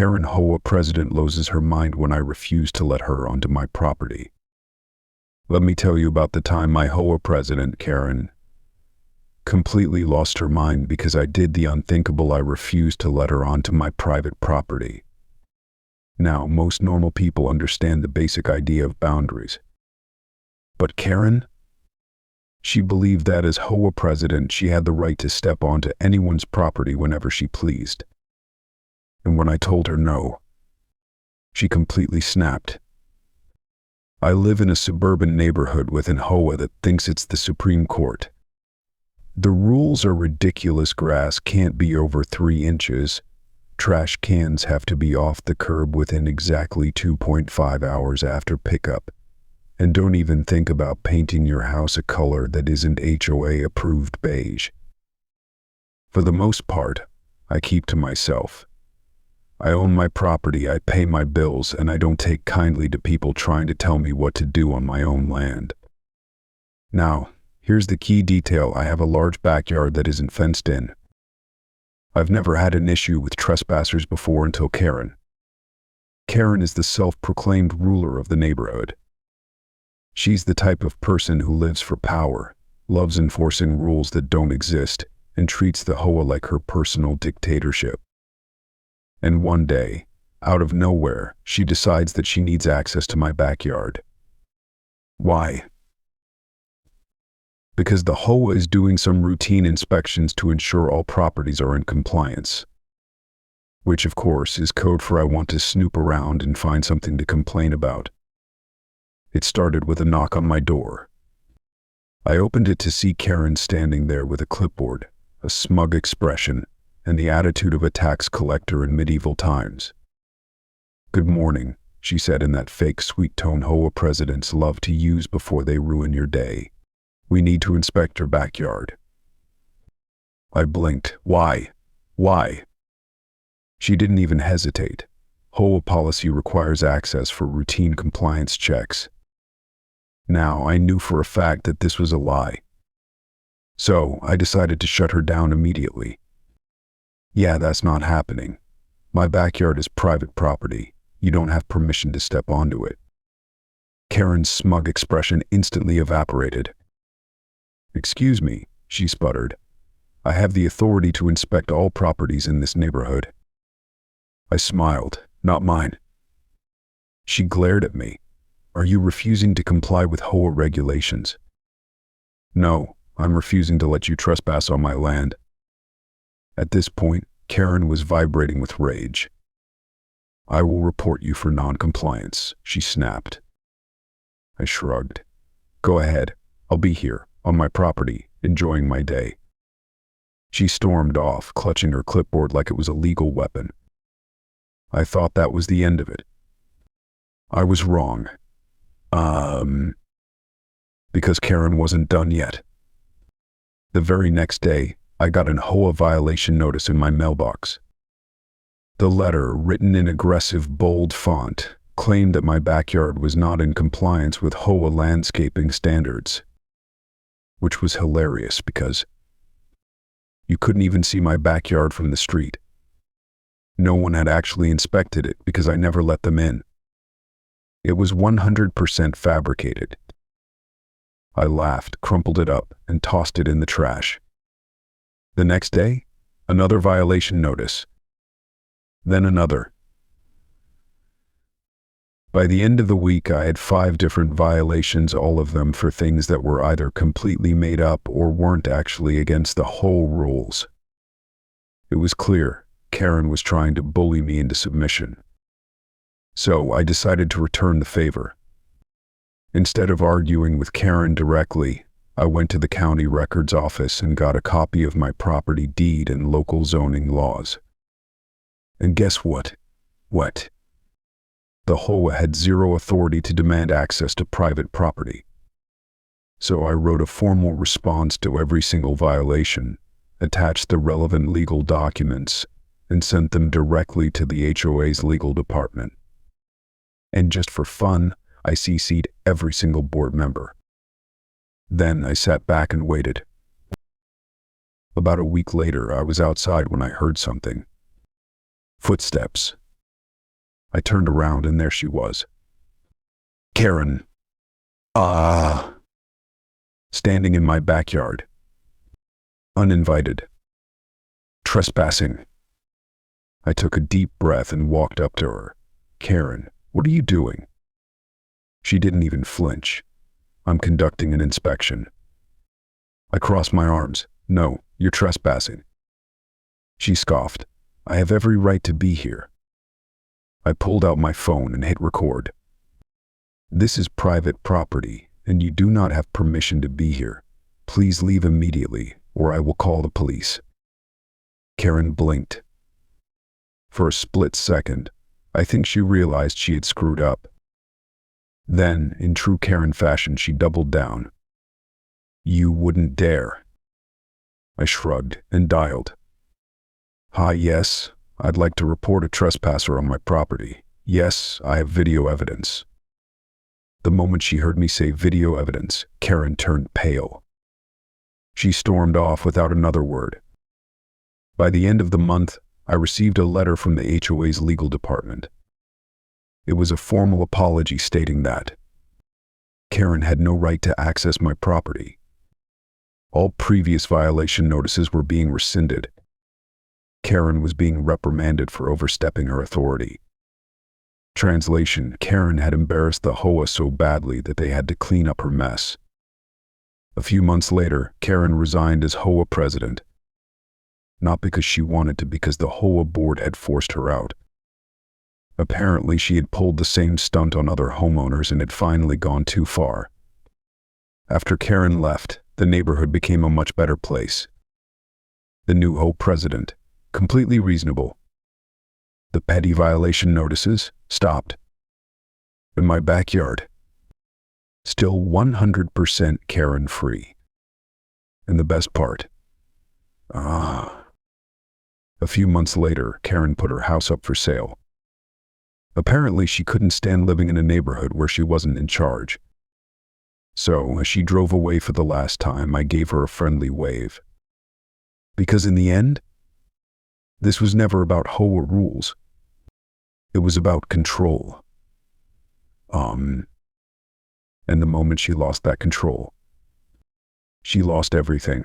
Karen HOA president loses her mind when I refuse to let her onto my property. Let me tell you about the time my HOA president, Karen, completely lost her mind because I did the unthinkable. I refused to let her onto my private property. Now, most normal people understand the basic idea of boundaries. But Karen? She believed that as HOA president, she had the right to step onto anyone's property whenever she pleased. And when I told her no, she completely snapped. I live in a suburban neighborhood within HOA that thinks it's the Supreme Court. The rules are ridiculous. Grass can't be over 3 inches. Trash cans have to be off the curb within exactly 2.5 hours after pickup. And don't even think about painting your house a color that isn't HOA approved beige. For the most part, I keep to myself. I own my property, I pay my bills, and I don't take kindly to people trying to tell me what to do on my own land. Now, here's the key detail. I have a large backyard that isn't fenced in. I've never had an issue with trespassers before until Karen. Karen is the self-proclaimed ruler of the neighborhood. She's the type of person who lives for power, loves enforcing rules that don't exist, and treats the HOA like her personal dictatorship. And one day, out of nowhere, she decides that she needs access to my backyard. Why? Because the HOA is doing some routine inspections to ensure all properties are in compliance. Which, of course, is code for I want to snoop around and find something to complain about. It started with a knock on my door. I opened it to see Karen standing there with a clipboard, a smug expression, and the attitude of a tax collector in medieval times. "Good morning," she said in that fake sweet tone HOA presidents love to use before they ruin your day. "We need to inspect your backyard." I blinked. Why? Why? She didn't even hesitate. HOA policy requires access for routine compliance checks. Now, I knew for a fact that this was a lie. So, I decided to shut her down immediately. "Yeah, that's not happening. My backyard is private property. You don't have permission to step onto it." Karen's smug expression instantly evaporated. "Excuse me," she sputtered. "I have the authority to inspect all properties in this neighborhood." I smiled. "Not mine." She glared at me. "Are you refusing to comply with HOA regulations?" "No, I'm refusing to let you trespass on my land." At this point, Karen was vibrating with rage. "I will report you for non-compliance," she snapped. I shrugged. "Go ahead. I'll be here, on my property, enjoying my day." She stormed off, clutching her clipboard like it was a legal weapon. I thought that was the end of it. I was wrong. Because Karen wasn't done yet. The very next day, I got an HOA violation notice in my mailbox. The letter, written in aggressive, bold font, claimed that my backyard was not in compliance with HOA landscaping standards. Which was hilarious because you couldn't even see my backyard from the street. No one had actually inspected it because I never let them in. It was 100% fabricated. I laughed, crumpled it up, and tossed it in the trash. The next day, another violation notice. Then another. By the end of the week, I had 5 different violations, all of them for things that were either completely made up or weren't actually against the whole rules. It was clear Karen was trying to bully me into submission. So I decided to return the favor. Instead of arguing with Karen directly, I went to the county records office and got a copy of my property deed and local zoning laws. And guess what? What? The HOA had zero authority to demand access to private property. So I wrote a formal response to every single violation, attached the relevant legal documents, and sent them directly to the HOA's legal department. And just for fun, I CC'd every single board member. Then I sat back and waited. About a week later, I was outside when I heard something. Footsteps. I turned around and there she was. Karen. Standing in my backyard. Uninvited. Trespassing. I took a deep breath and walked up to her. Karen, what are you doing? She didn't even flinch. I'm conducting an inspection. I crossed my arms. No, you're trespassing. She scoffed. I have every right to be here. I pulled out my phone and hit record. This is private property, and you do not have permission to be here. Please leave immediately, or I will call the police. Karen blinked. For a split second, I think she realized she had screwed up. Then, in true Karen fashion, she doubled down. You wouldn't dare. I shrugged and dialed. Hi, yes, I'd like to report a trespasser on my property. Yes, I have video evidence. The moment she heard me say video evidence, Karen turned pale. She stormed off without another word. By the end of the month, I received a letter from the HOA's legal department. It was a formal apology stating that Karen had no right to access my property. All previous violation notices were being rescinded. Karen was being reprimanded for overstepping her authority. Translation: Karen had embarrassed the HOA so badly that they had to clean up her mess. A few months later, Karen resigned as HOA president. Not because she wanted to, because the HOA board had forced her out. Apparently, she had pulled the same stunt on other homeowners and had finally gone too far. After Karen left, the neighborhood became a much better place. The new HOA president, completely reasonable. The petty violation notices stopped. In my backyard, still 100% Karen free. And the best part, a few months later, Karen put her house up for sale. Apparently, she couldn't stand living in a neighborhood where she wasn't in charge. So, as she drove away for the last time, I gave her a friendly wave. Because in the end, this was never about HOA rules. It was about control. And the moment she lost that control, she lost everything.